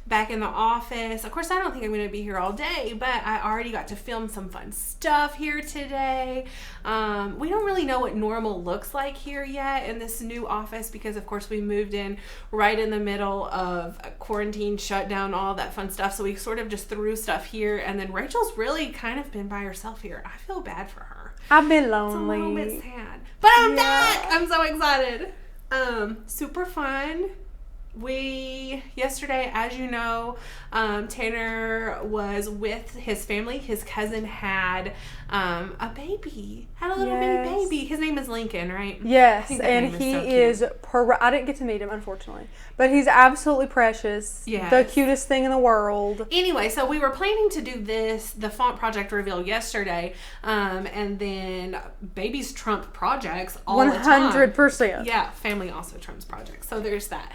back in the office. Of course, I don't think I'm going to be here all day, but I already got to film some fun stuff here today. We don't really know what normal looks like here yet in this new office because, of course, we moved in right in the middle of a quarantine, shutdown, all that fun stuff. So we sort of just threw stuff here, and then Rachel's really kind of been by herself here. I feel bad for her. I've been lonely. It's a little bit sad. But I'm back! I'm so excited. Super fun. Yesterday, as you know, Tanner was with his family. His cousin had a baby. Had a little bitty baby. His name is Lincoln, right? Yes, and he is I didn't get to meet him, unfortunately. But he's absolutely precious. Yes. The cutest thing in the world. Anyway, so we were planning to do the font project reveal yesterday, and then babies trump projects all 100%. The time. 100%. Yeah, family also trumps projects. So there's that.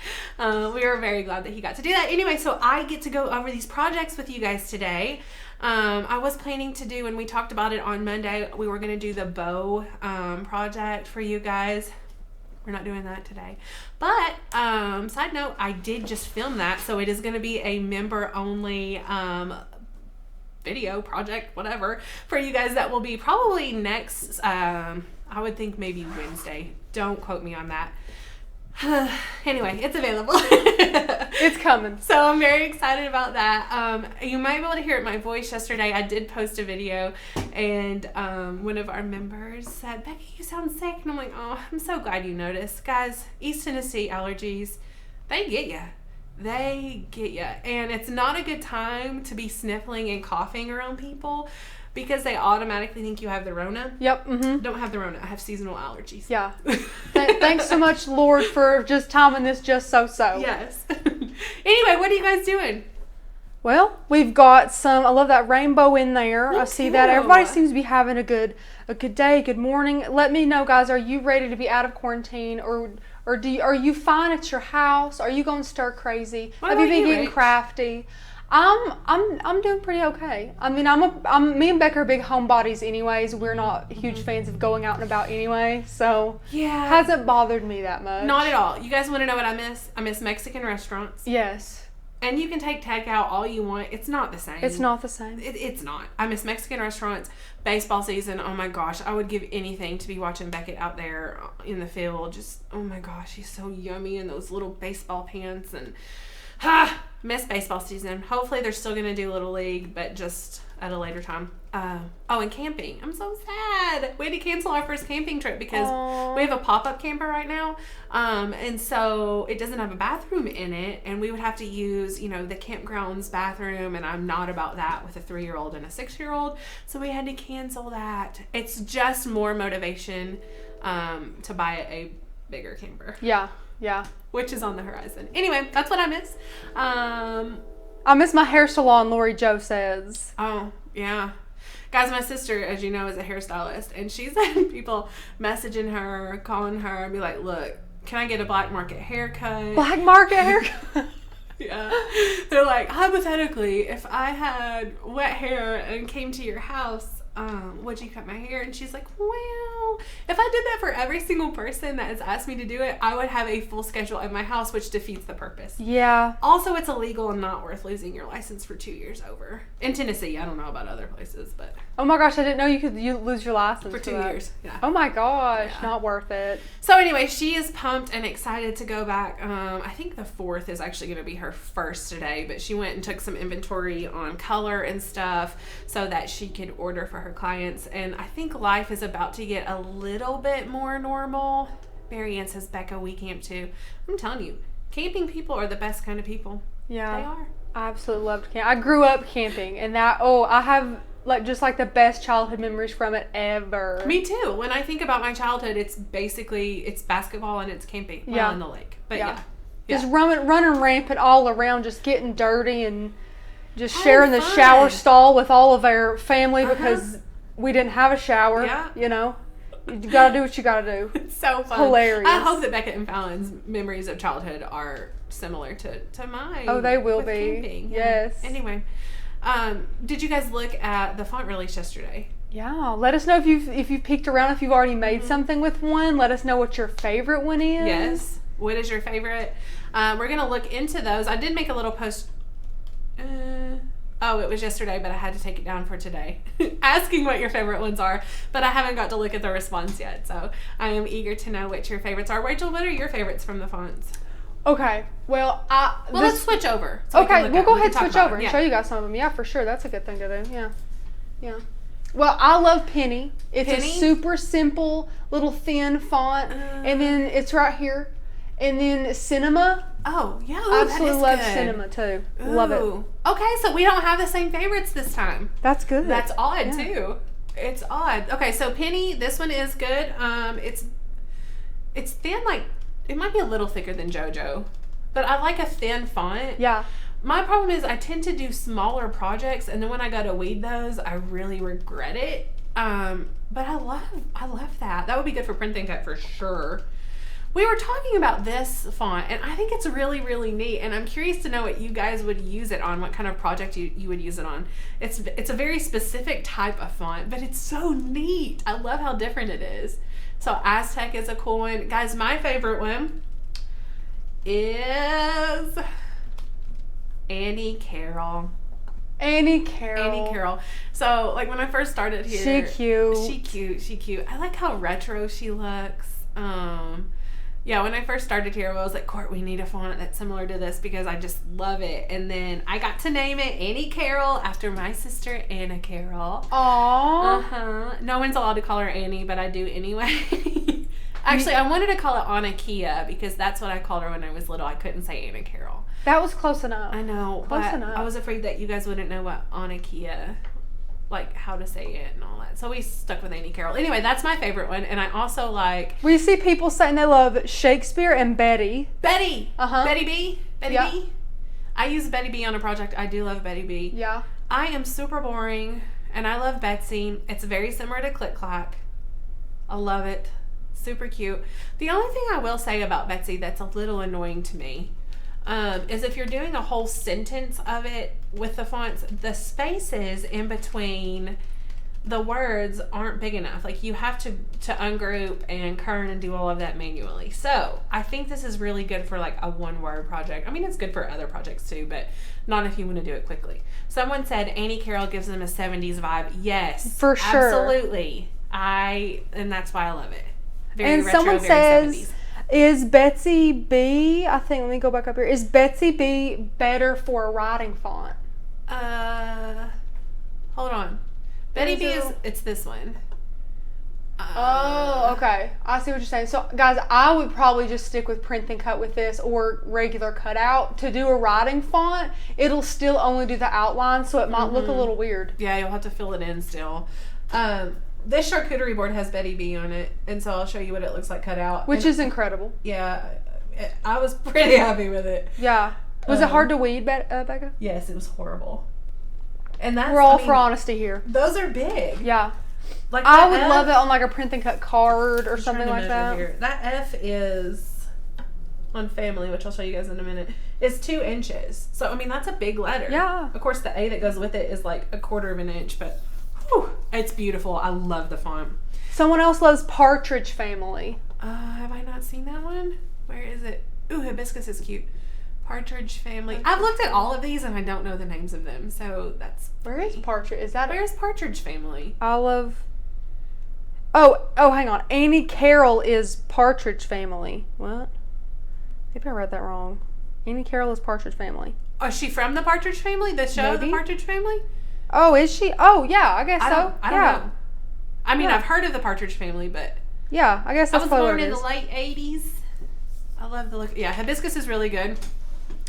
We were very glad that he got to do that. Anyway, so I get to go over these projects with you guys today. I was planning to do, and we talked about it on Monday, we were going to do the bow project for you guys. We're not doing that today. But, side note, I did just film that, so it is going to be a member-only video project, whatever, for you guys that will be probably next, I would think maybe Wednesday. Don't quote me on that. Anyway, it's available. It's coming. So I'm very excited about that. You might be able to hear it in my voice yesterday. I did post a video, and one of our members said, "Becky, you sound sick." And I'm like, "Oh, I'm so glad you noticed." Guys, East Tennessee allergies, they get you. They get you. And it's not a good time to be sniffling and coughing around people, because they automatically think you have the Rona. Yep. Mm-hmm. Don't have the Rona. I have seasonal allergies. Yeah. Thanks so much, Lord, for just timing this just so. Yes. Anyway, what are you guys doing? Well, we've got some. I love that rainbow in there. I see that. Everybody seems to be having a good day, good morning. Let me know, guys. Are you ready to be out of quarantine, or are you fine at your house? Are you going stir crazy? Have you been getting crafty? I'm doing pretty okay. I mean, me and Becca are big homebodies anyways. We're not huge fans of going out and about anyway, so yeah, hasn't bothered me that much. Not at all. You guys want to know what I miss? I miss Mexican restaurants. Yes. And you can take takeout all you want. It's not the same. It's not the same. It's not. I miss Mexican restaurants. Baseball season. Oh my gosh. I would give anything to be watching Beckett out there in the field. Just, oh my gosh. He's so yummy in those little baseball pants. And, miss baseball season. Hopefully they're still going to do Little League, but just at a later time. And camping. I'm so sad. We had to cancel our first camping trip because we have a pop-up camper right now. And so it doesn't have a bathroom in it, and we would have to use, the campground's bathroom, and I'm not about that with a 3-year-old and a 6-year-old. So we had to cancel that. It's just more motivation to buy a bigger camper. Yeah. Which is on the horizon. Anyway, that's what I miss. I miss my hair salon, Lori Jo says. Oh, yeah. Guys, my sister, as you know, is a hairstylist, and she's had people messaging her, calling her, and be like, "Look, can I get a black market haircut?" Black market haircut? Yeah. They're like, hypothetically, if I had wet hair and came to your house, would you cut my hair? And she's like, well, if I did that for every single person that has asked me to do it, I would have a full schedule at my house, which defeats the purpose. Yeah. Also, it's illegal and not worth losing your license for 2 years over. In Tennessee, I don't know about other places, but... Oh my gosh, I didn't know you could lose your license for 2 years. Yeah. Oh my gosh, not worth it. So anyway, she is pumped and excited to go back. I think the 4th is actually going to be her first today, but she went and took some inventory on color and stuff so that she could order for her clients. And I think life is about to get a little bit more normal. Marianne says, Becca, we camp too. I'm telling you, camping people are the best kind of people. Yeah. They are. I absolutely loved camp. I grew up camping, and I have just the best childhood memories from it ever. Me too. When I think about my childhood, it's basketball and it's camping. Well, in the lake. But yeah. Just running rampant all around, just getting dirty and just sharing the shower stall with all of our family because we didn't have a shower. Yeah. You gotta do what you gotta do. It's so fun. Hilarious. I hope that Beckett and Fallon's memories of childhood are similar to mine. Oh, they will be. Camping. Yes. Anyway, did you guys look at the font release yesterday? Yeah. Let us know if you've peeked around, if you've already made something with one. Let us know what your favorite one is. Yes. What is your favorite? We're gonna look into those. I did make a little post Oh, it was yesterday, but I had to take it down for today. Asking what your favorite ones are, but I haven't got to look at the response yet. So I am eager to know what your favorites are. Rachel, what are your favorites from the fonts? Okay. Well, let's switch over. So okay, we'll go ahead and switch over and show you guys some of them. Yeah, for sure. That's a good thing to do. Yeah. Well, I love Penny. It's a super simple little thin font, and then it's right here. And then Cinema. Oh, yeah. I absolutely love good. Cinema, too. Ooh. Love it. Okay, so we don't have the same favorites this time. That's good. That's odd, too. It's odd. Okay, so Penny, this one is good. It's thin, like, it might be a little thicker than JoJo, but I like a thin font. Yeah. My problem is I tend to do smaller projects, and then when I go to weed those, I really regret it. But I love that. That would be good for Print and Cut for sure. We were talking about this font, and I think it's really, really neat, and I'm curious to know what you guys would use it on, what kind of project you would use it on. It's a very specific type of font, but it's so neat. I love how different it is. So Aztec is a cool one. Guys, my favorite one is Annie Carroll. Annie Carroll. So, like, when I first started here. She cute. I like how retro she looks. Yeah, when I first started here, I was like, Court, we need a font that's similar to this because I just love it. And then I got to name it Annie Carroll after my sister, Anna Carroll. Aww. No one's allowed to call her Annie, but I do anyway. Actually, I wanted to call it Anna Kia because that's what I called her when I was little. I couldn't say Anna Carroll. That was close enough. I know. Close enough. I was afraid that you guys wouldn't know what Anna Kia, like how to say it and all that. So we stuck with Annie Carroll. Anyway, that's my favorite one. And I also like... We see people saying they love Shakespeare and Betty. Betty! Betty B? Betty yeah. B? I use Betty B on a project. I do love Betty B. Yeah. I am super boring, and I love Betsy. It's very similar to Click Clack. I love it. Super cute. The only thing I will say about Betsy that's a little annoying to me is if you're doing a whole sentence of it with the fonts, the spaces in between the words aren't big enough. Like, you have to ungroup and kern and do all of that manually. So I think this is really good for like a one-word project. I mean, it's good for other projects too, but not if you want to do it quickly. Someone said Annie Carroll gives them a 70s vibe. Yes, for sure. Absolutely. And that's why I love it. Very and retro, someone very says, 70s. Is Betsy B, I think, let me go back up here. Is Betsy B better for a writing font? Hold on. Betty B it's this one. Oh, okay. I see what you're saying. So, guys, I would probably just stick with Print and Cut with this or regular cutout. To do a writing font, it'll still only do the outline, so it might look a little weird. Yeah, you'll have to fill it in still. This charcuterie board has Betty B on it, and so I'll show you what it looks like cut out. Which is incredible. Yeah, I was pretty happy with it. Yeah. Was it hard to weed, Becca? Yes, it was horrible. And that's, we're all for honesty here. Those are big. Yeah. Like I would love it on like a Print and Cut card or something like that. Here. That F is on family, which I'll show you guys in a minute. It's 2 inches. So, I mean, that's a big letter. Yeah. Of course, the A that goes with it is like 1/4 of an inch, but whew, it's beautiful. I love the font. Someone else loves Partridge Family. Have I not seen that one? Where is it? Ooh, Hibiscus is cute. Partridge Family. I've looked at all of these and I don't know the names of them, so that's... Where is Partridge? Where's Partridge Family? Olive... Oh, hang on. Annie Carroll is Partridge Family. What? Maybe I read that wrong. Annie Carroll is Partridge Family. Oh, is she from the Partridge Family? The show, The Partridge Family? Oh, is she? Oh, yeah, I guess so. I don't know. I mean, I've heard of the Partridge Family, but... Yeah, I guess that's what it is. I was born in the late 80s. I love the look. Yeah, Hibiscus is really good.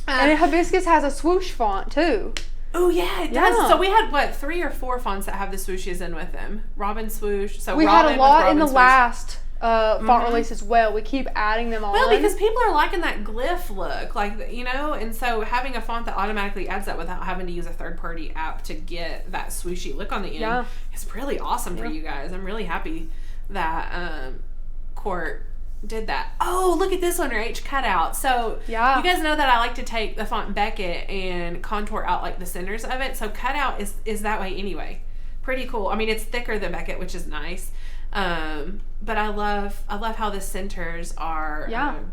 And Hibiscus has a swoosh font, too. Oh, yeah, it does. So we had, 3 or 4 fonts that have the swooshes in with them. Robin swoosh. So we Robin had a lot in the swoosh. Last font release as well. We keep adding them on. Well, because people are liking that glyph look, and so having a font that automatically adds that without having to use a third-party app to get that swooshy look on the end is really awesome for you guys. I'm really happy that Court did that. Oh, look at this one, Rach, cutout. So you guys know that I like to take the font Beckett and contour out like the centers of it. So cutout is that way anyway. Pretty cool. I mean, it's thicker than Beckett, which is nice. But I love how the centers are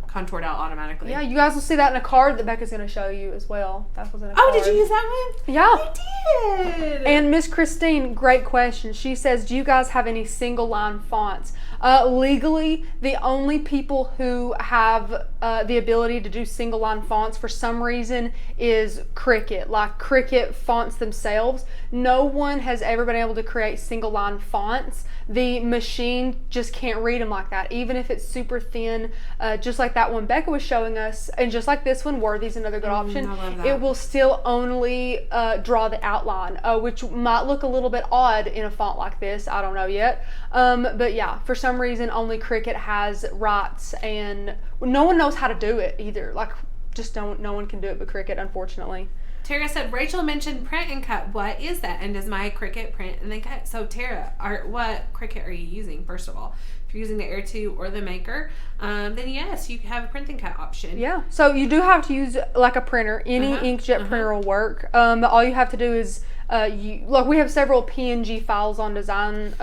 contoured out automatically. Yeah, you guys will see that in a card that Becca's going to show you as well. That was in a card. Oh, did you use that one? Yeah. I did. And Miss Christine, great question. She says, do you guys have any single line fonts? Legally, the only people who have the ability to do single line fonts for some reason is Cricut. Like Cricut fonts themselves. No one has ever been able to create single line fonts. The machine just can't read them like that, even if it's super thin, just like that one Becca was showing us, and just like this one, Worthy's another good option. I love that. It will still only draw the outline, which might look a little bit odd in a font like this. I don't know yet. But yeah, for some reason, only Cricut has rights, and no one knows how to do it either. Like, just no one can do it but Cricut, unfortunately. Tara said, Rachel mentioned print and cut. What is that? And does my Cricut print and then cut? So Tara, what Cricut are you using, first of all? If you're using the Air 2 or the Maker, then yes, you have a print and cut option. Yeah, so you do have to use like a printer. Any inkjet printer will work. All you have to do is, we have several PNG files on design,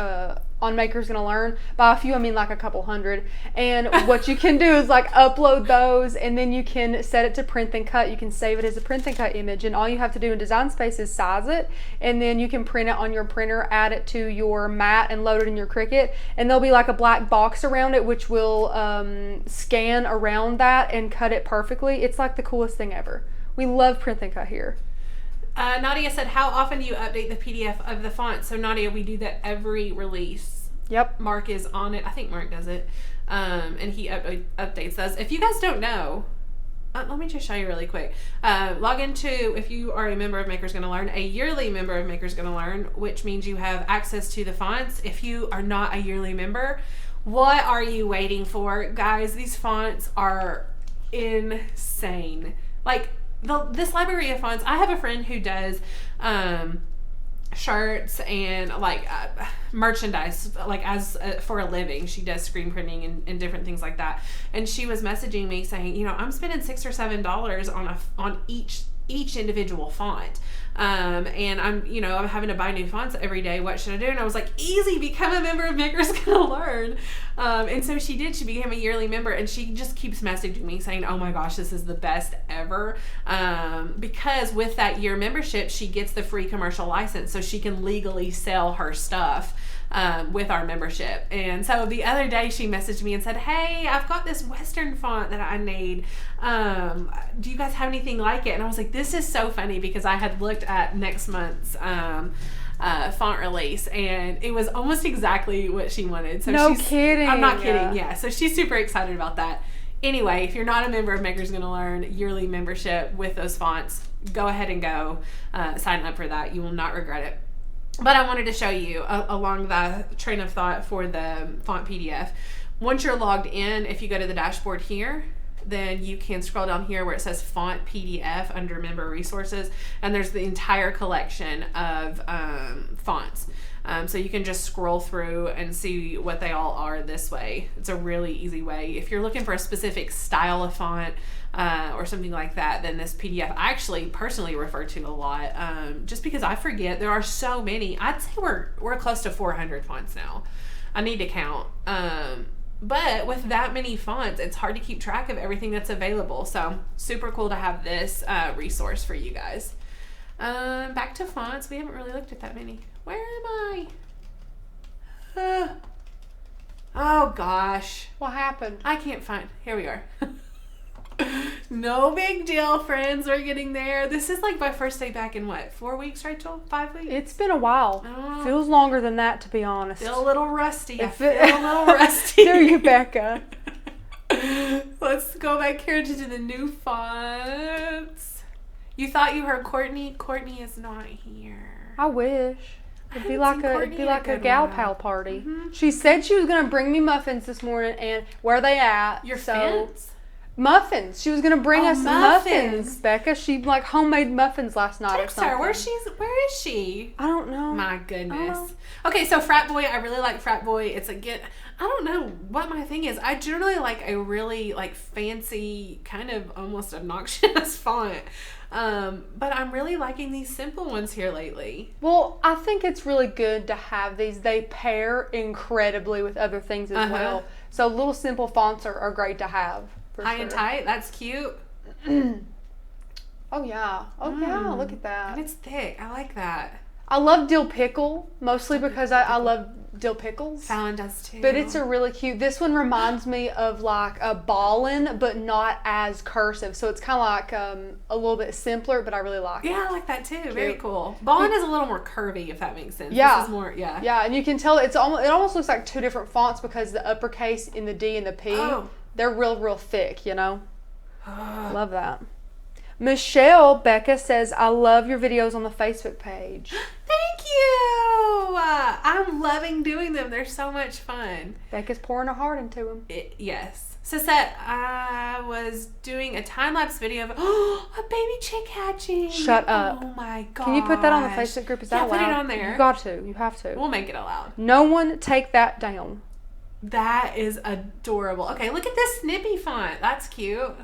on Maker's Gonna Learn. By a few, I mean like a couple hundred. And what you can do is like upload those, and then you can set it to print and cut. You can save it as a print and cut image, and all you have to do in Design Space is size it, and then you can print it on your printer, add it to your mat, and load it in your Cricut. And there'll be like a black box around it, which will scan around that and cut it perfectly. It's like the coolest thing ever. We love print and cut here. Nadia said, how often do you update the PDF of the font? So Nadia, we do that every release. Yep. Mark is on it. I think Mark does it. And he updates us. If you guys don't know, let me just show you really quick. Log into, if you are a member of Maker's Gonna Learn, a yearly member of Maker's Gonna Learn, which means you have access to the fonts. If you are not a yearly member, what are you waiting for? Guys, these fonts are insane. Like, this library of fonts, I have a friend who does shirts and like merchandise, like as for a living. She does screen printing and different things like that. And she was messaging me saying, I'm spending $6 or $7 on each individual font. And I'm having to buy new fonts every day. What should I do? And I was like, easy, become a member of Maker's Gonna Learn. And so she did. She became a yearly member, and she just keeps messaging me saying, oh my gosh, this is the best ever. Because with that year membership, she gets the free commercial license, so she can legally sell her stuff with our membership. And so the other day she messaged me and said, hey, I've got this Western font that I need. Do you guys have anything like it? And I was like, this is so funny, because I had looked at next month's font release, and it was almost exactly what she wanted. So no kidding. I'm not kidding. Yeah. So she's super excited about that. Anyway, if you're not a member of Maker's Gonna Learn yearly membership with those fonts, go ahead and go sign up for that. You will not regret it. But I wanted to show you along the train of thought for the font PDF. Once you're logged in, if you go to the dashboard here, then you can scroll down here where it says font PDF under member resources, and there's the entire collection of fonts. So you can just scroll through and see what they all are this way. It's a really easy way. If you're looking for a specific style of font or something like that, then this PDF I actually personally refer to a lot, just because I forget. There are so many. I'd say we're close to 400 fonts now. I need to count. But with that many fonts, it's hard to keep track of everything that's available. So super cool to have this resource for you guys. Back to fonts. We haven't really looked at that many. Where am I? Oh gosh. What happened? I can't find. Here we are. No big deal, friends. We're getting there. This is like my first day back in what, 4 weeks, Rachel? 5 weeks? It's been a while. Feels longer than that, to be honest. Feel a little rusty. I feel a little rusty. Do you, Becca? Let's go back here to the new fonts. You thought you heard Courtney? Courtney is not here. I wish. It'd be like a gal pal party. Mm-hmm. She said she was gonna bring me muffins this morning, and where are they at? Your fence? Muffins. She was gonna bring us muffins, Becca. She homemade muffins last night. Text her. Where is she? I don't know. My goodness. Okay, so Frat Boy. I really like Frat Boy. It's I don't know what my thing is. I generally like a really fancy, kind of almost obnoxious font. But I'm really liking these simple ones here lately. Well, I think it's really good to have these. They pair incredibly with other things as well. So little simple fonts are great to have. High and tight. That's cute. Oh, yeah. Oh, yeah. Look at that. And it's thick. I like that. I love dill pickle, mostly because I love dill pickles. Fallon does too. But it's a really cute, this one reminds me of like a ballin', but not as cursive. So it's kind of like a little bit simpler, but I really like it. Yeah, I like that too. Cute. Very cool. Ballin' is a little more curvy, if that makes sense. Yeah. This is more, yeah. Yeah, and you can tell it almost looks like two different fonts because the uppercase in the D and the P, they're real thick, you know? Love that. Michelle Becca says, I love your videos on the Facebook page. Thank you. I'm loving doing them. They're so much fun. Becca's pouring her heart into them. Yes. Sisette, I was doing a time-lapse video of a baby chick hatching. Shut up. Oh my god. Can you put that on the Facebook group? Is that allowed? Put it on there. You got to. You have to. We'll make it allowed. No one take that down. That is adorable. Okay, look at this snippy font. That's cute.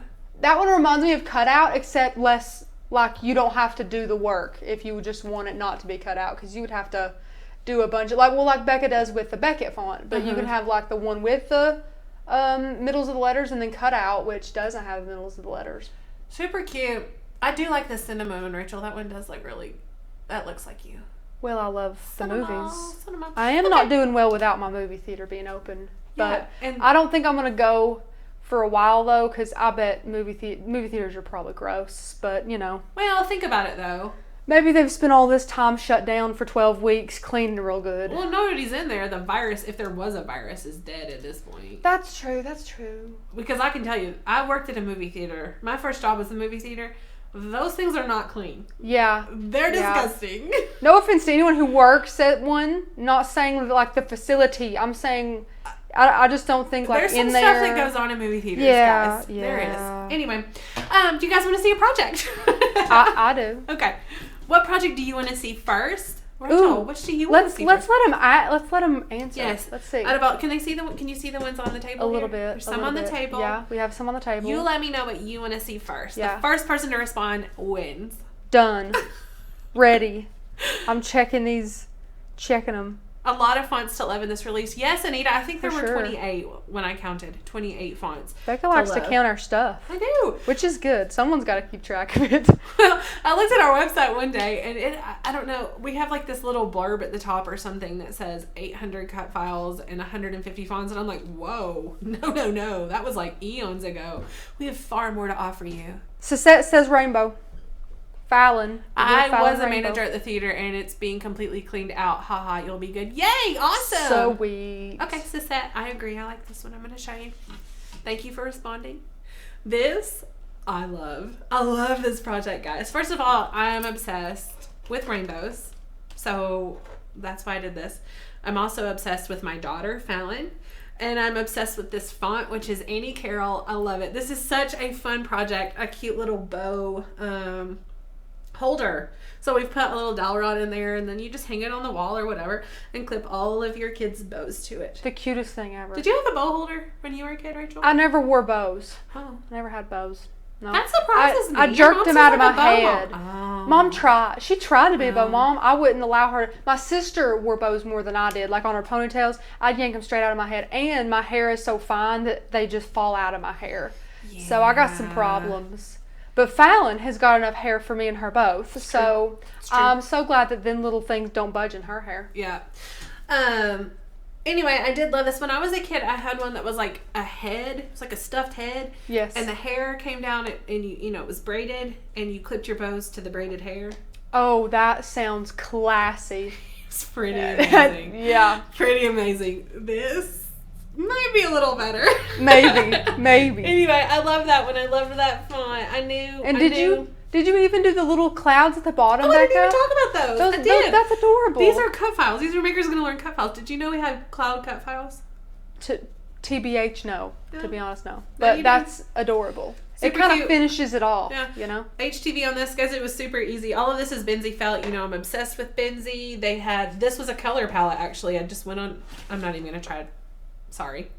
That one reminds me of Cutout, except less like you don't have to do the work if you just want it not to be cut out, because you would have to do a bunch of like Becca does with the Beckett font, but you can have like the one with the middles of the letters and then Cutout, which doesn't have the middles of the letters. Super cute. I do like the cinnamon, Rachel. That one does like really. That looks like you. Well, I love the movies. Cinema. I am not doing well without my movie theater being open, but and I don't think I'm gonna go for a while though, because I bet movie theaters are probably gross, but you know. Well, think about it though. Maybe they've spent all this time shut down for 12 weeks cleaning real good. Well, nobody's in there. The virus, if there was a virus, is dead at this point. That's true. That's true. Because I can tell you, I worked at a movie theater. My first job was the movie theater. Those things are not clean. Yeah. They're disgusting. No offense to anyone who works at one. Not saying like the facility. I'm saying I just don't think like there's in some there. stuff that goes on in movie theaters, guys. Yeah. There is. Anyway, do you guys want to see a project? I do. Okay. What project do you want to see first? Rachel, which do you want to see let's first? Let's let them answer. Yes. Let's see. Can you see the ones on the table? A little here? bit. There's some on the table. Yeah, we have some on the table. You let me know what you want to see first. Yeah. The first person to respond wins. Done. Ready. I'm checking them. A lot of fonts to love in this release. Yes, Anita, I think there For were sure. 28 when I counted. 28 fonts. Becca likes to count our stuff. I do. Which is good. Someone's got to keep track of it. Well, I looked at our website one day, and I don't know, we have like this little blurb at the top or something that says 800 cut files and 150 fonts, and I'm like, whoa, no, that was like eons ago. We have far more to offer you. Sisette says rainbow. Fallon. I was a manager at the theater, and it's being completely cleaned out. Haha, you'll be good. Yay, awesome. So sweet. Okay, Sisette, I agree. I like this one. I'm going to show you. Thank you for responding. This, I love. I love this project, guys. First of all, I am obsessed with rainbows, so that's why I did this. I'm also obsessed with my daughter, Fallon, and I'm obsessed with this font, which is Annie Carroll. I love it. This is such a fun project. A cute little bow holder. So we've put a little dowel rod in there, and then you just hang it on the wall or whatever and clip all of your kids' bows to it. The cutest thing ever. Did you have a bow holder when you were a kid, Rachel? I never wore bows. Oh. I never had bows. No. That surprises me. I jerked them out of my head. Oh. Mom tried. She tried to be a bow mom. I wouldn't allow her. My sister wore bows more than I did. Like on her ponytails, I'd yank them straight out of my head. And my hair is so fine that they just fall out of my hair. Yeah. So I got some problems. But Fallon has got enough hair for me and her both. So I'm so glad that them little things don't budge in her hair. Yeah. Anyway, I did love this. When I was a kid, I had one that was like a head. It was like a stuffed head. Yes. And the hair came down and you know, it was braided, and you clipped your bows to the braided hair. Oh, that sounds classy. It's pretty amazing. Yeah. Pretty amazing. This might be a little better. Maybe. Anyway, I love that one. I loved that font. I knew. And did you even do the little clouds at the bottom, Becca? I didn't even talk about those. I did. That's adorable. These are cut files. These are Maker's Gonna Learn cut files. Did you know we had cloud cut files? TBH, no. To be honest, no. But that's adorable. It kind of finishes it all, you know? HTV on this, guys, it was super easy. All of this is Benzie felt. You know, I'm obsessed with Benzie. This was a color palette, actually. I just went on, I'm not even going to try it. Sorry.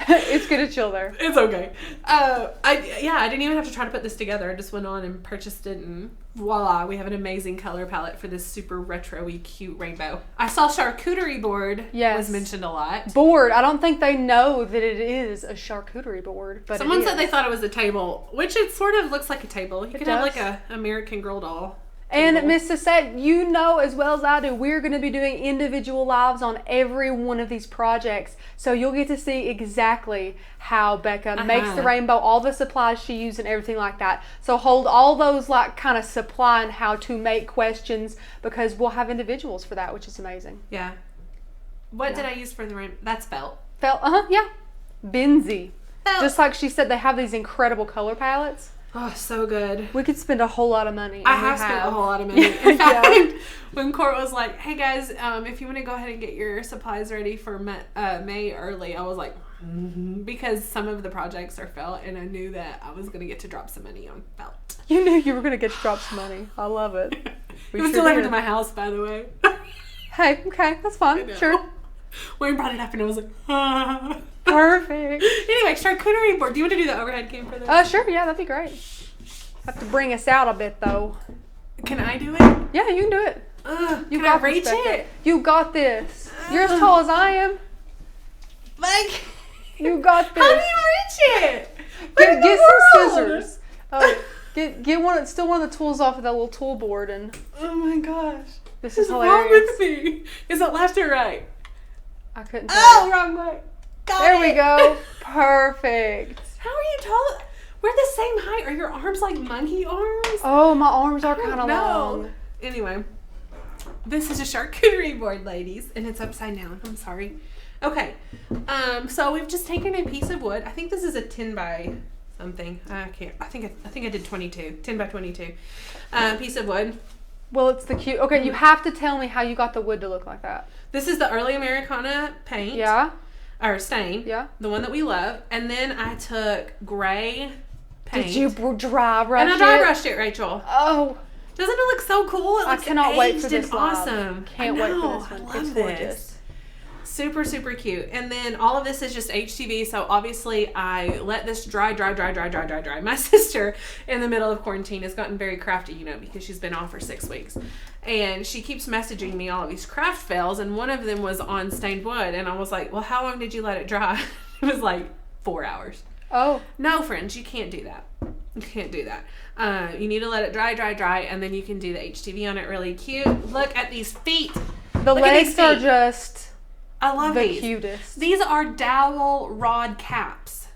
It's gonna chill there. It's okay. I didn't even have to try to put this together. I just went on and purchased it, and voila, we have an amazing color palette for this super retro-y cute rainbow. I saw charcuterie board was mentioned a lot. Board. I don't think they know that it is a charcuterie board, but someone said they thought it was a table, which it sort of looks like a table. You could have like a American Girl doll. And Mrs. Set, you know as well as I do, we're going to be doing individual lives on every one of these projects. So you'll get to see exactly how Becca makes the rainbow, all the supplies she used and everything like that. So hold all those like kind of supply and how to make questions, because we'll have individuals for that, which is amazing. Yeah. What did I use for the rainbow? That's felt. Felt, yeah. Benzie. Felt. Just like she said, they have these incredible color palettes. Oh, so good. We could spend a whole lot of money. I have spent a whole lot of money. In fact, when Court was like, hey guys, if you want to go ahead and get your supplies ready for May early, I was like, because some of the projects are felt, and I knew that I was going to get to drop some money on felt. You knew you were going to get to drop some money. I love it. It was delivered to my house, by the way. Hey, okay, that's fine. Sure. Wayne brought it up, and I was like, ah. Perfect. Anyway, charcuterie board. Do you want to do the overhead cam for this? Sure. Yeah, that'd be great. Have to bring us out a bit, though. Can I do it? Yeah, you can do it. You got reach it. You got this. You're as tall as I am. Like, you got this. How do you reach it? Get some scissors. Get one. Still one of the tools off of that little tool board, and oh my gosh, this is hilarious. Wrong with me? Is it left or right? I couldn't tell. Wrong way. There we go. Perfect. How are you tall? We're the same height. Are your arms like monkey arms? Oh, my arms are kind of long. Anyway, this is a charcuterie board, ladies, and it's upside down. I'm sorry. Okay, so we've just taken a piece of wood. I think this is a 10 by something. I think I did 22. 10 by 22. Piece of wood. Well, it's the cute. Okay, you have to tell me how you got the wood to look like that. This is the early Americana paint. Yeah. Or stain. Yeah. The one that we love. And then I took gray paint. Did you dry brush it? And I dry brushed it, Rachel. Oh. Doesn't it look so cool? It looks I cannot wait for this awesome. Can't wait for this one. I love it's gorgeous. Super, super cute. And then all of this is just HTV. So obviously I let this dry. My sister in the middle of quarantine has gotten very crafty, because she's been off for 6 weeks. And she keeps messaging me all of these craft fails. And one of them was on stained wood. And I was like, well, how long did you let it dry? It was like 4 hours. Oh. No, friends, you can't do that. You can't do that. You need to let it dry. And then you can do the HTV on it really cute. Look at these feet. The legs are just... I love the cutest. These are dowel rod caps.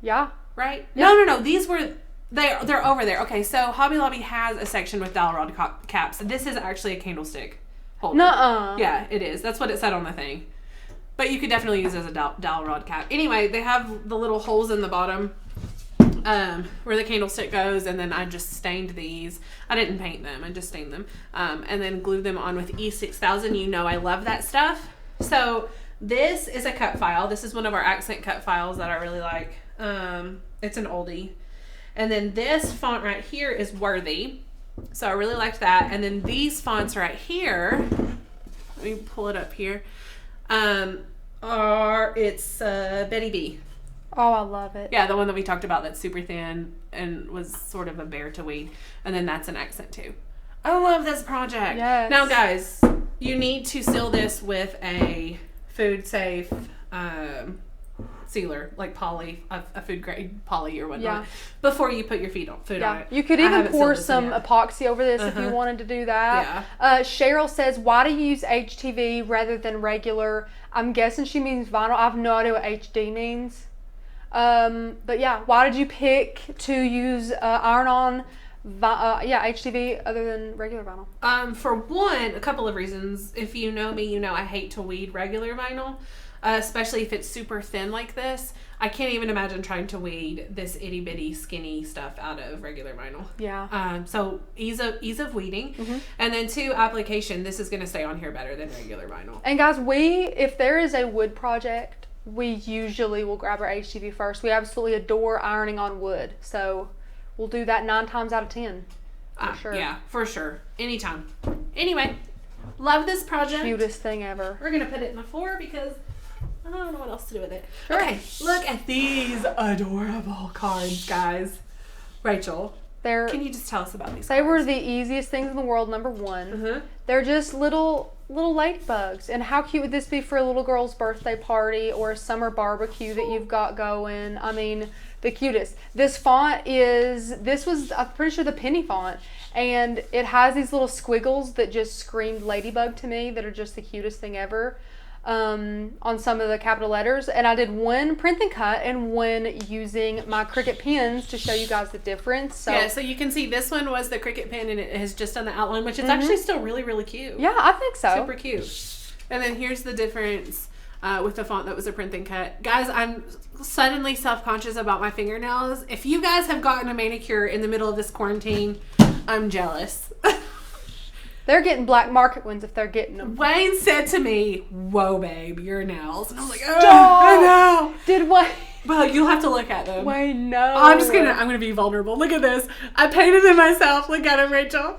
Yeah. Right? Yeah. No. These were... They're over there. Okay, so Hobby Lobby has a section with dowel rod caps. This is actually a candlestick holder. Nuh-uh. Yeah, it is. That's what it said on the thing. But you could definitely use it as a dowel rod cap. Anyway, they have the little holes in the bottom where the candlestick goes, and then I just stained these. I didn't paint them. I just stained them. And then glued them on with E6000. I love that stuff. So this is a cut file. This is one of our accent cut files that I really like. It's an oldie. And then this font right here is Worthy. So I really liked that. And then these fonts right here, let me pull it up here, it's Betty B. Oh, I love it. Yeah, the one that we talked about that's super thin and was sort of a bear to weed. And then that's an accent too. I love this project. Yes. Now, guys, you need to seal this with a food safe sealer, like poly, a food grade poly or whatnot, before you put your food on it. You could even pour some epoxy over this if you wanted to do that. Yeah. Cheryl says, why do you use HTV rather than regular? I'm guessing she means vinyl. I have no idea what HD means. But yeah, why did you pick to use iron-on HTV other than regular vinyl? For one, a couple of reasons. If you know me, I hate to weed regular vinyl, especially if it's super thin like this. I can't even imagine trying to weed this itty bitty skinny stuff out of regular vinyl. Yeah. So ease of weeding, and then 2, application. This is going to stay on here better than regular vinyl. And guys, if there is a wood project, we usually will grab our HTV first. We absolutely adore ironing on wood, so we'll do that 9 times out of 10. For sure. Yeah, for sure. Anytime. Anyway, love this project. Cutest thing ever. We're going to put it in the floor because I don't know what else to do with it. Sure. Okay, look at these adorable cards, guys. Rachel, can you just tell us about these cards? They were the easiest things in the world, number one. They're just little ladybugs. And how cute would this be for a little girl's birthday party or a summer barbecue that you've got going? I mean, the cutest. This font was, I'm pretty sure, the penny font. And it has these little squiggles that just screamed ladybug to me that are just the cutest thing ever. On some of the capital letters, and I did one print and cut and one using my Cricut pens to show you guys the difference. So yeah, so you can see this one was the Cricut pen and it has just done the outline, which is actually still really, really cute. Yeah, I think so. Super cute. And then here's the difference with the font that was a print and cut. Guys, I'm suddenly self-conscious about my fingernails. If you guys have gotten a manicure in the middle of this quarantine, I'm jealous. They're getting black market ones if they're getting them. Wayne said to me, "Whoa, babe, your nails." And I was like, "Oh, I know." Did Wayne? Well, you'll have to look at them. Wayne, no. I'm gonna be vulnerable. Look at this. I painted them myself. Look at them, Rachel.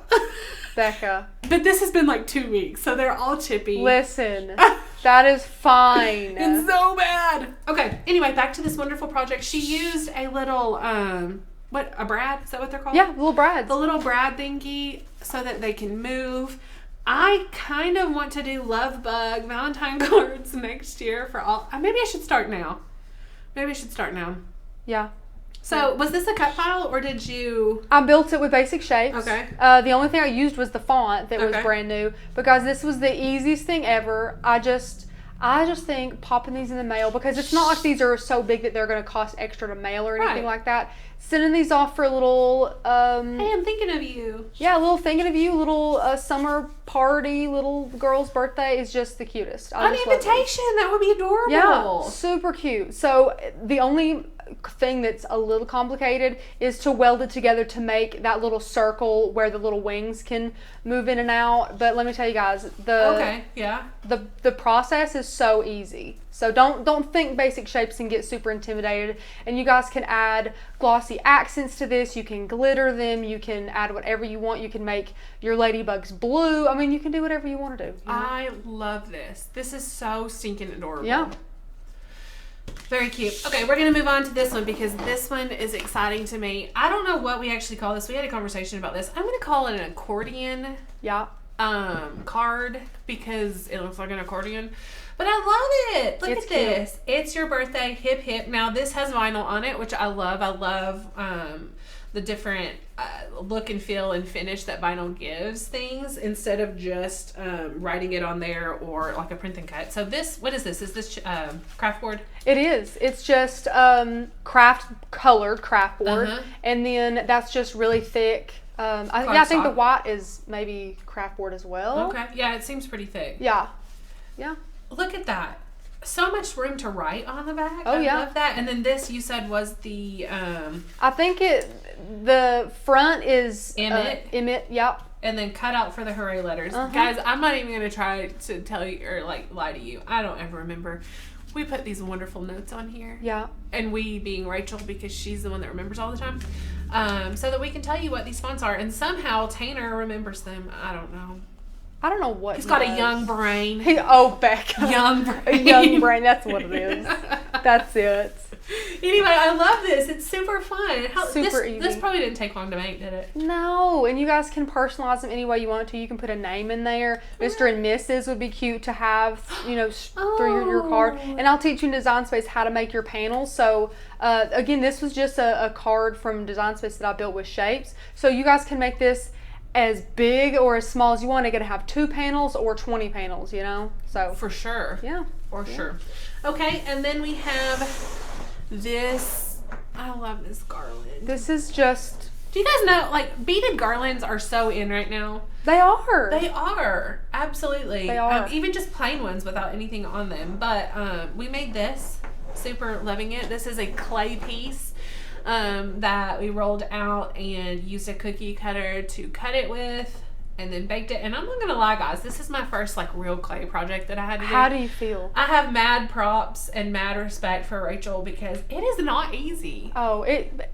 Becca. But this has been like 2 weeks, so they're all chippy. Listen, that is fine. It's so bad. Okay. Anyway, back to this wonderful project. She used a little a brad? Is that what they're called? Yeah, little brads. The little brad thingy so that they can move. I kind of want to do love bug Valentine cards next year for all. Maybe I should start now. Yeah. So was this a cut file or did you? I built it with basic shapes. Okay. The only thing I used was the font that was brand new because this was the easiest thing ever. I just think popping these in the mail, because it's not like these are so big that they're going to cost extra to mail or anything like that. Sending these off for a little hey, I'm thinking of you. Yeah, a little thinking of you, little summer party, little girl's birthday is just the cutest. An invitation, that would be adorable. Yeah, super cute. So the only thing that's a little complicated is to weld it together to make that little circle where the little wings can move in and out. But let me tell you guys, the process is so easy. So don't think basic shapes and get super intimidated. And you guys can add glossy accents to this. You can glitter them. You can add whatever you want. You can make your ladybugs blue. I mean, you can do whatever you want to do. You know? I love this. This is so stinking adorable. Yeah. Very cute. Okay, we're going to move on to this one because this one is exciting to me. I don't know what we actually call this. We had a conversation about this. I'm going to call it an accordion card because it looks like an accordion. But I love it. Look at this. It's your birthday. Hip, hip. Now, this has vinyl on it, which I love. I love the different look and feel and finish that vinyl gives things instead of just writing it on there or like a print and cut. So this, what is this? Is this craft board? It is. It's just colored craft board. And then that's just really thick. I think the white is maybe craft board as well. Okay. Yeah, it seems pretty thick. Yeah. Yeah. Look at that. So much room to write on the back. Oh, I love that. And then this, you said, was the... I think the front is... Emmett. Yep. And then cut out for the hooray letters. Guys, I'm not even going to try to tell you or like lie to you. I don't ever remember. We put these wonderful notes on here. Yeah. And we being Rachel, because she's the one that remembers all the time. So that we can tell you what these fonts are. And somehow Tanner remembers them. I don't know. I don't know what he's got a young brain. Becca. Young brain. A young brain, that's what it is. That's it. Anyway, I love this. It's super fun. Super easy. This probably didn't take long to make, did it? No, and you guys can personalize them any way you want to. You can put a name in there. Mr. and Mrs. would be cute to have, through your card. And I'll teach you in Design Space how to make your panels. So, again, this was just a card from Design Space that I built with shapes. So you guys can make this as big or as small as you want. You're going to have 2 panels or 20 panels, So for sure. Yeah. For sure. Okay, and then we have this. I love this garland. This is just... Do you guys know, like, beaded garlands are so in right now? They are. They are. Absolutely. They are. Even just plain ones without anything on them. But we made this. Super loving it. This is a clay piece. That we rolled out and used a cookie cutter to cut it with and then baked it. And I'm not gonna lie, guys, this is my first like real clay project that I had to do. How do you feel? I have mad props and mad respect for Rachel because it is not easy. Oh,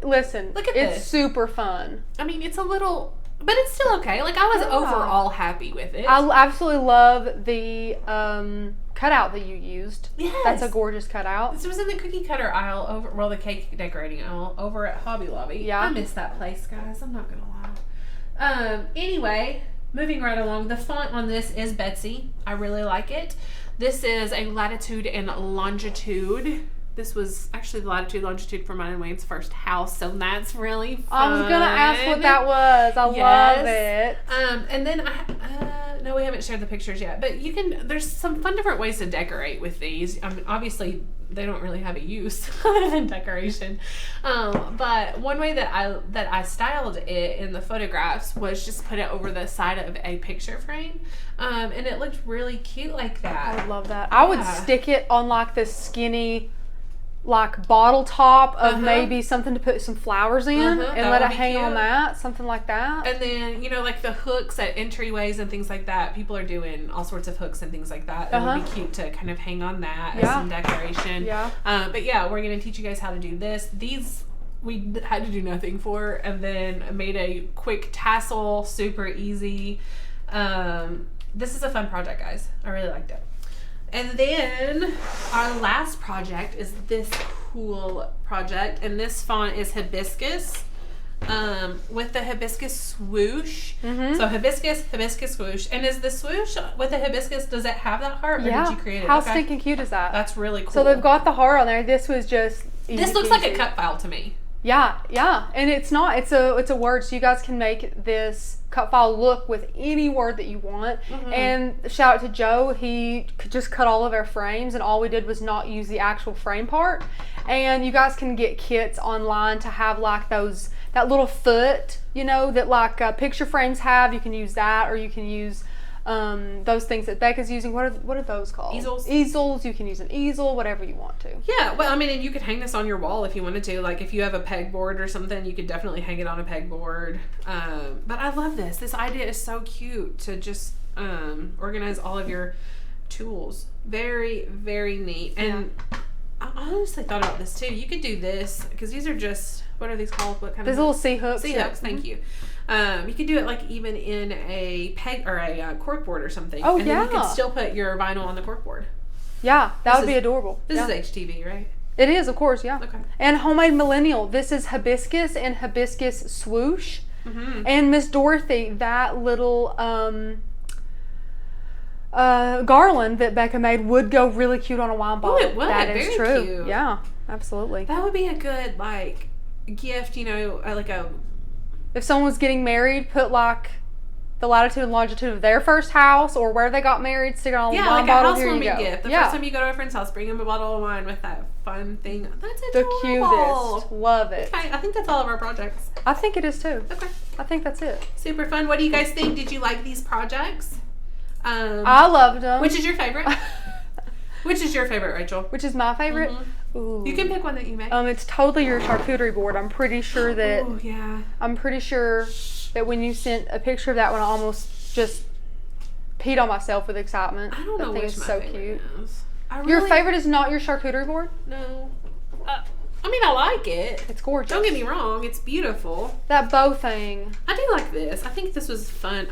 listen, look at it's this. super fun. I mean, it's a little But it's still okay. Like, I was overall happy with it. I absolutely love the cutout that you used. Yes. That's a gorgeous cutout. This was in the cookie cutter aisle, the cake decorating aisle over at Hobby Lobby. Yeah. I miss that place, guys. I'm not going to lie. Anyway, moving right along. The font on this is Betsy. I really like it. This is a latitude and longitude. This was actually the latitude longitude for mine and Wayne's first house, so that's really fun. I was going to ask what that was. I love it. And then no, we haven't shared the pictures yet, but there's some fun different ways to decorate with these. I mean, obviously they don't really have a use other than decoration. But one way that I styled it in the photographs was just put it over the side of a picture frame. And it looked really cute like that. I love that. I would stick it on like this skinny like bottle top of maybe something to put some flowers in and let it hang on that, something like that. And then, like the hooks at entryways and things like that, people are doing all sorts of hooks and things like that. It would be cute to kind of hang on that as some decoration. Yeah. But yeah, we're going to teach you guys how to do this. These we had to do nothing for, and then made a quick tassel, super easy. This is a fun project, guys. I really liked it. And then our last project is this cool project, and this font is Hibiscus, with the hibiscus swoosh. So hibiscus swoosh. And is the swoosh with the hibiscus, does it have that heart, or did you create it? How stinking cute is that? That's really cool. So they've got the heart on there. This was just this looks like a cut file to me. Yeah, and it's not. It's a word, so you guys can make this cut file look with any word that you want. And shout out to Joe, he could just cut all of our frames, and all we did was not use the actual frame part. And you guys can get kits online to have like that little foot, that like picture frames have. You can use that, or you can use those things that Becca's using. What are those called? Easels. You can use an easel, whatever you want to. Yeah, well, I mean, and you could hang this on your wall if you wanted to. Like, if you have a pegboard or something, you could definitely hang it on a pegboard. But I love this. This idea is so cute to just organize all of your tools. Very, very neat. And I honestly thought about this too. You could do this, because these are just, what are these called? What kind of little C-hooks. C-hooks, thank you. You could do it like even in a peg or a corkboard or something. Oh, and then you could still put your vinyl on the corkboard. Yeah, that would be adorable. This is HTV, right? It is, of course, yeah. Okay. And Homemade Millennial. This is hibiscus and hibiscus swoosh. And Miss Dorothy, that little garland that Becca made would go really cute on a wine bottle. Oh, it would. That is very true. Cute. Yeah, absolutely. That would be a good like gift. Like a. If someone was getting married, put like the latitude and longitude of their first house or where they got married, stick it on a wine like bottle. A housewarming gift. The first time you go to a friend's house, bring them a bottle of wine with that fun thing. That's adorable. The cutest. Love it. Okay, I think that's all of our projects. I think it is too. Okay. I think that's it. Super fun. What do you guys think? Did you like these projects? I loved them. Which is your favorite? Which is your favorite, Rachel? Which is my favorite? Ooh. You can pick one that you made. It's totally your charcuterie board. I'm pretty sure that. Oh yeah. I'm pretty sure that when you sent a picture of that one, I almost just peed on myself with excitement. I don't know which my favorite is. Your favorite is not your charcuterie board? No. I mean, I like it. It's gorgeous. Don't get me wrong. It's beautiful. That bow thing. I do like this. I think this was fun.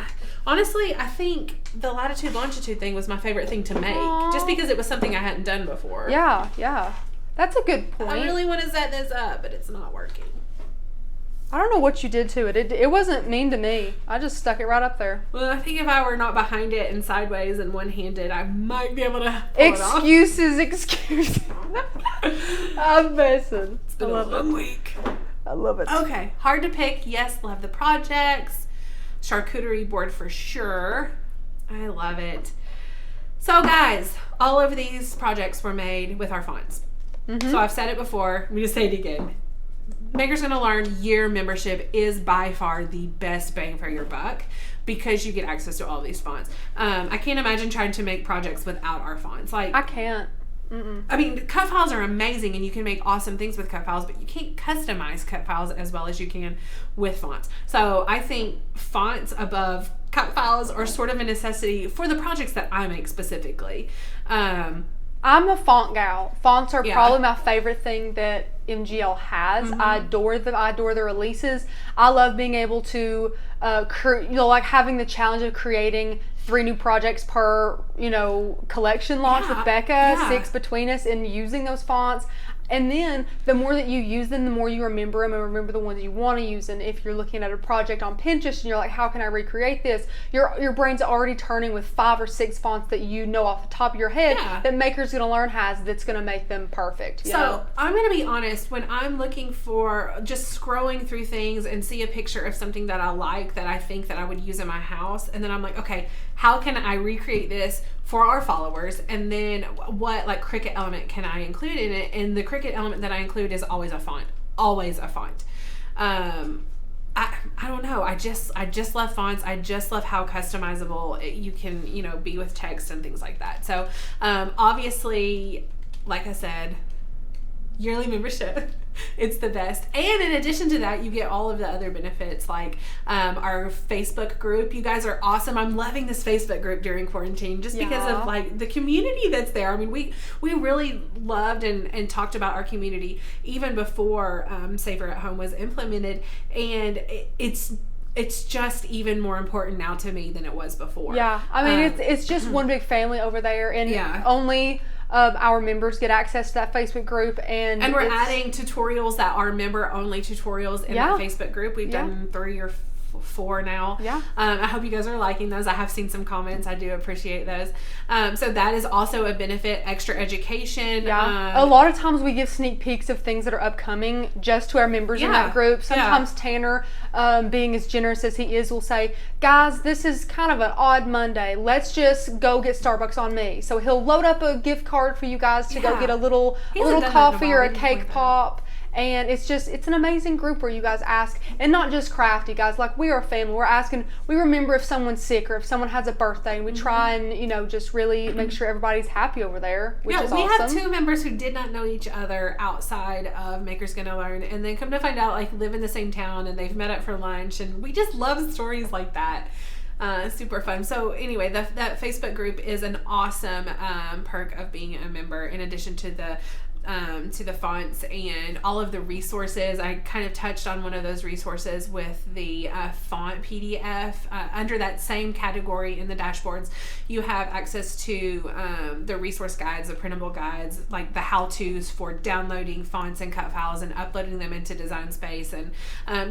Honestly, I think the latitude longitude thing was my favorite thing to make. Aww. Just because it was something I hadn't done before. Yeah. That's a good point. I really want to set this up, but it's not working. I don't know what you did to it. It wasn't mean to me. I just stuck it right up there. Well, I think if I were not behind it and sideways and one-handed, I might be able to pull Excuses. I'm messing. It's been a long week. I love it. Okay, hard to pick. Yes, love the projects. Charcuterie board for sure. I love it. So, guys, all of these projects were made with our fonts. So I've said it before. I'm going to say it again. Maker's Gonna Learn year membership is by far the best bang for your buck because you get access to all these fonts. I can't imagine trying to make projects without our fonts. Like I can't. I mean, cut files are amazing and you can make awesome things with cut files, but you can't customize cut files as well as you can with fonts. So I think fonts above cut files are sort of a necessity for the projects that I make specifically. I'm a font gal. Fonts are probably my favorite thing that MGL has. I adore them. I adore the releases. I love being able to like having the challenge of creating 3 new projects per, collection launch with Becca, 6 between us, and using those fonts. And then the more that you use them, the more you remember them and remember the ones you want to use. And if you're looking at a project on Pinterest and you're like, how can I recreate this? Your brain's already turning with 5 or 6 fonts that you know off the top of your head that Maker's going to learn that's going to make them perfect. So I'm going to be honest, when I'm looking for just scrolling through things and see a picture of something that I like, that I think that I would use in my house, and then I'm like, okay, how can I recreate this for our followers, and then what Cricut element can I include in it? And the Cricut element that I include is always a font. I don't know. I just love fonts. I just love how customizable you can, be with text and things like that. So obviously, like I said, yearly membership. It's the best. And in addition to that, you get all of the other benefits, like our Facebook group. You guys are awesome. I'm loving this Facebook group during quarantine just because of the community that's there. I mean, we really loved and talked about our community even before Safer at Home was implemented, and it's just even more important now to me than it was before. Yeah, I mean, it's just one big family over there, and only our members get access to that Facebook group, and we're adding tutorials that are member-only tutorials in that Facebook group. We've done 3 or 4 now. I hope you guys are liking those. I have seen some comments. I do appreciate those. So that is also a benefit. Extra education. A lot of times we give sneak peeks of things that are upcoming just to our members in that group. Sometimes Tanner, being as generous as he is, will say, guys, this is kind of an odd Monday. Let's just go get Starbucks on me. So he'll load up a gift card for you guys to go get a little coffee or a cake pop. And it's an amazing group where you guys ask, and not just crafty, guys. Like, we are a family. We're asking, we remember if someone's sick or if someone has a birthday, and we try and, just really make sure everybody's happy over there, which is awesome. We have 2 members who did not know each other outside of Maker's Gonna Learn, and then come to find out, live in the same town, and they've met up for lunch, and we just love stories like that. Super fun. So anyway, that Facebook group is an awesome perk of being a member, in addition to the fonts and all of the resources. I kind of touched on one of those resources with the font PDF. Under that same category in the dashboards, you have access to the resource guides, the printable guides, like the how-tos for downloading fonts and cut files and uploading them into Design Space, and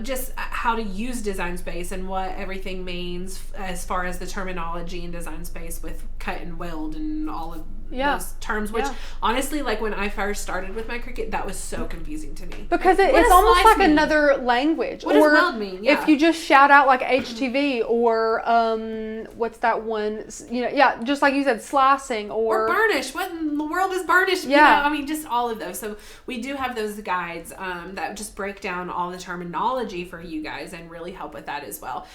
just how to use Design Space and what everything means as far as the terminology in Design Space with cut and weld and all of those terms, which honestly, when I first started with my Cricut, that was so confusing to me. Because it's almost like another language. What does weld mean? If you just shout out HTV or what's that one? Just like you said, slicing or burnish. What in the world is burnish? Just all of those. So we do have those guides that just break down all the terminology for you guys and really help with that as well.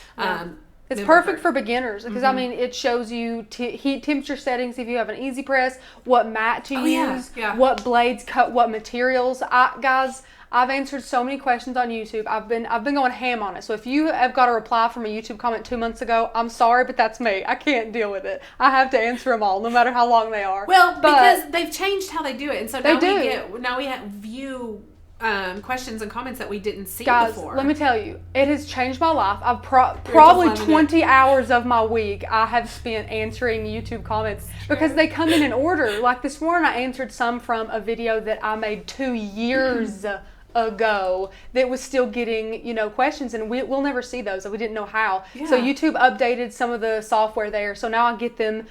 It's perfect for beginners because it shows you heat temperature settings if you have an EasyPress, what mat to use, what blades cut, what materials. Guys, I've answered so many questions on YouTube. I've been going ham on it. So if you have got a reply from a YouTube comment 2 months ago, I'm sorry, but that's me. I can't deal with it. I have to answer them all, no matter how long they are. Well, because they've changed how they do it, and so now we view questions and comments that we didn't see before. Let me tell you, it has changed my life. I've probably 20 hours of my week I have spent answering YouTube comments because they come in order. Like this morning, I answered some from a video that I made 2 years ago that was still getting questions, and we'll never see those. We didn't know how. So YouTube updated some of the software there, so now I get them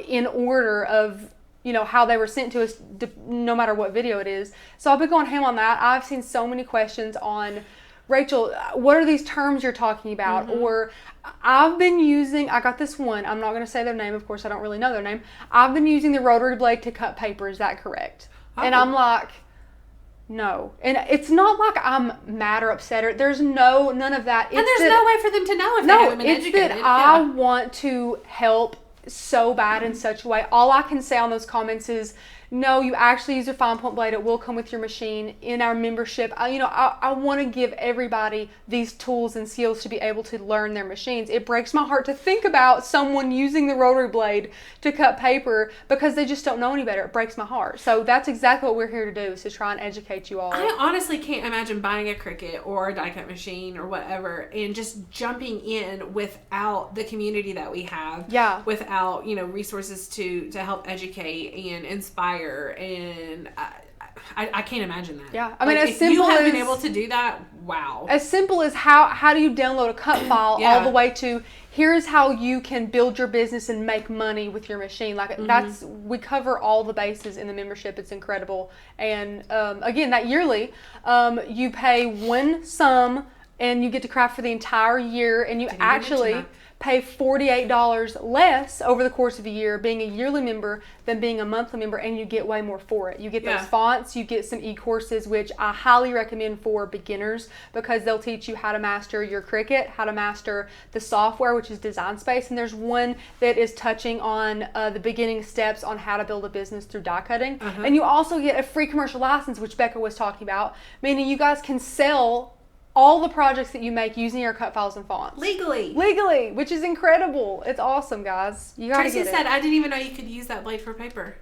in order of how they were sent to us, no matter what video it is. So I've been going ham on that. I've seen so many questions on, Rachel, what are these terms you're talking about? Or I've been using, I got this one, I'm not going to say their name, of course I don't really know their name. I've been using the rotary blade to cut paper, is that correct? And I'm like, no. And it's not like I'm mad or upset, or there's none of that. And there's no way for them to know if they haven't been educated. It's that I want to help so bad in such a way. All I can say on those comments is no, you actually use a fine point blade. It will come with your machine in our membership. I want to give everybody these tools and skills to be able to learn their machines. It breaks my heart to think about someone using the rotary blade to cut paper because they just don't know any better. It breaks my heart. So that's exactly what we're here to do, is to try and educate you all. I honestly can't imagine buying a Cricut or a die cut machine or whatever and just jumping in without the community that we have. Yeah. Without, resources to help educate and inspire, and I can't imagine that. Yeah. I mean, as if simple you have as, been able to do that, wow. As simple as how do you download a cut file all the way to here's how you can build your business and make money with your machine. Like we cover all the bases in the membership. It's incredible. And again, that yearly, you pay one sum and you get to craft for the entire year, and you actually pay $48 less over the course of a year being a yearly member than being a monthly member, and you get way more for it. You get those fonts, you get some e-courses, which I highly recommend for beginners because they'll teach you how to master your Cricut, how to master the software, which is Design Space, and there's one that is touching on the beginning steps on how to build a business through die cutting. And you also get a free commercial license, which Becca was talking about, meaning you guys can sell all the projects that you make using your cut files and fonts. Legally, which is incredible. It's awesome, guys. You gotta Tracy get it. said, I didn't even know you could use that blade for paper.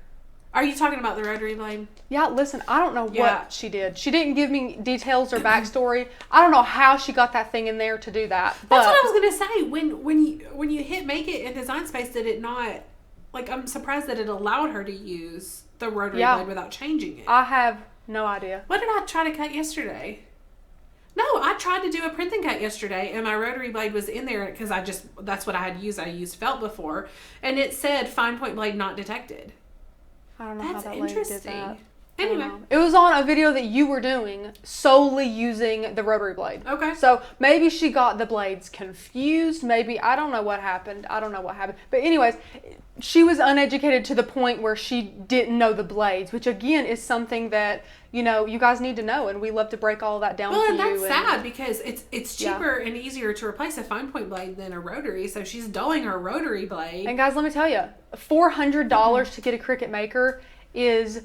Are you talking about the rotary blade? Yeah, listen, I don't know what she did. She didn't give me details or backstory. I don't know how she got that thing in there to do that. But that's what I was going to say. When you hit make it in Design Space, did it not, I'm surprised that it allowed her to use the rotary blade without changing it. I have no idea. What did I try to cut yesterday? No, I tried to do a print and cut yesterday, and my rotary blade was in there because that's what I had used. I used felt before, and it said fine point blade not detected. I don't know how that lady did that. Anyway. It was on a video that you were doing solely using the rotary blade. Okay. So maybe she got the blades confused. Maybe, I don't know what happened. But anyways, she was uneducated to the point where she didn't know the blades, which again is something that, you guys need to know, and we love to break all of that down for you. Well, and that's sad because it's cheaper and easier to replace a fine point blade than a rotary, so she's dulling her rotary blade. And guys, let me tell you, $400 to get a Cricut Maker is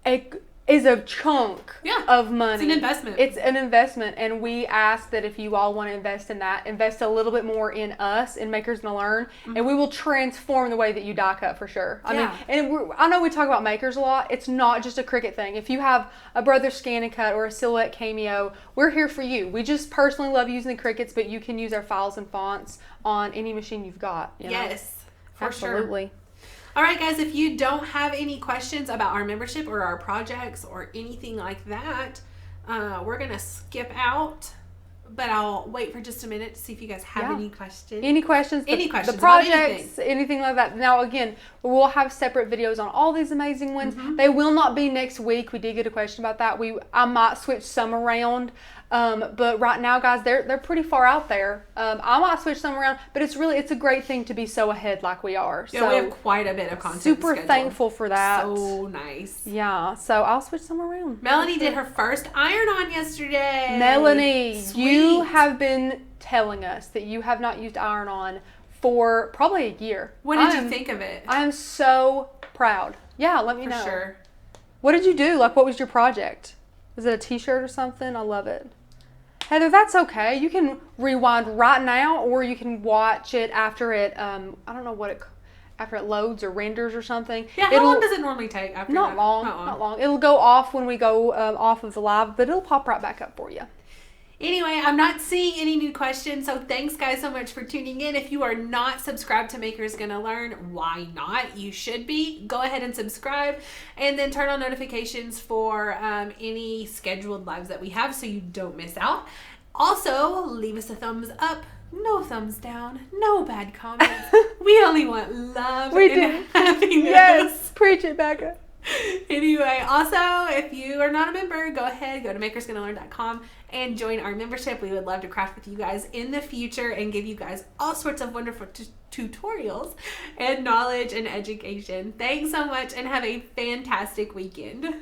a chunk of money. It's an investment. And we ask that if you all want to invest in that, invest a little bit more in us, in Makers Gonna Learn, and we will transform the way that you die cut for sure. I mean, and I know we talk about makers a lot. It's not just a Cricut thing. If you have a Brother Scan and Cut or a Silhouette Cameo, we're here for you. We just personally love using the Cricuts, but you can use our files and fonts on any machine you've got. Yes, for sure. Absolutely. All right, guys, if you don't have any questions about our membership or our projects or anything like that, we're going to skip out. But I'll wait for just a minute to see if you guys have any questions. Any questions? The projects, anything like that. Now, again, we'll have separate videos on all these amazing ones. They will not be next week. We did get a question about that. I might switch some around. But right now, guys, they're pretty far out there. I might switch some around, but it's a great thing to be so ahead like we are. Yeah, so we have quite a bit of content. Super scheduled. Thankful for that. So nice. Yeah, so I'll switch some around. Melanie did her first iron-on yesterday. Melanie, you have been telling us that you have not used iron-on for probably a year. What did you think of it? I am so proud. Yeah, let me know. For sure. What did you do? What was your project? Was it a t-shirt or something? I love it. Heather, that's okay. You can rewind right now, or you can watch it after it, I don't know after it loads or renders or something. Yeah, how long does it normally take after that? Not long. It'll go off when we go off of the live, but it'll pop right back up for you. Anyway, I'm not seeing any new questions, so thanks guys so much for tuning in. If you are not subscribed to Makers Gonna Learn, why not? You should be. Go ahead and subscribe, and then turn on notifications for any scheduled lives that we have so you don't miss out. Also, leave us a thumbs up. No thumbs down. No bad comments. We only want love and happiness. Yes, preach it, Becca. Anyway, also, if you are not a member, go to makersgonnalearn.com and join our membership. We would love to craft with you guys in the future and give you guys all sorts of wonderful tutorials and knowledge and education. Thanks so much and have a fantastic weekend.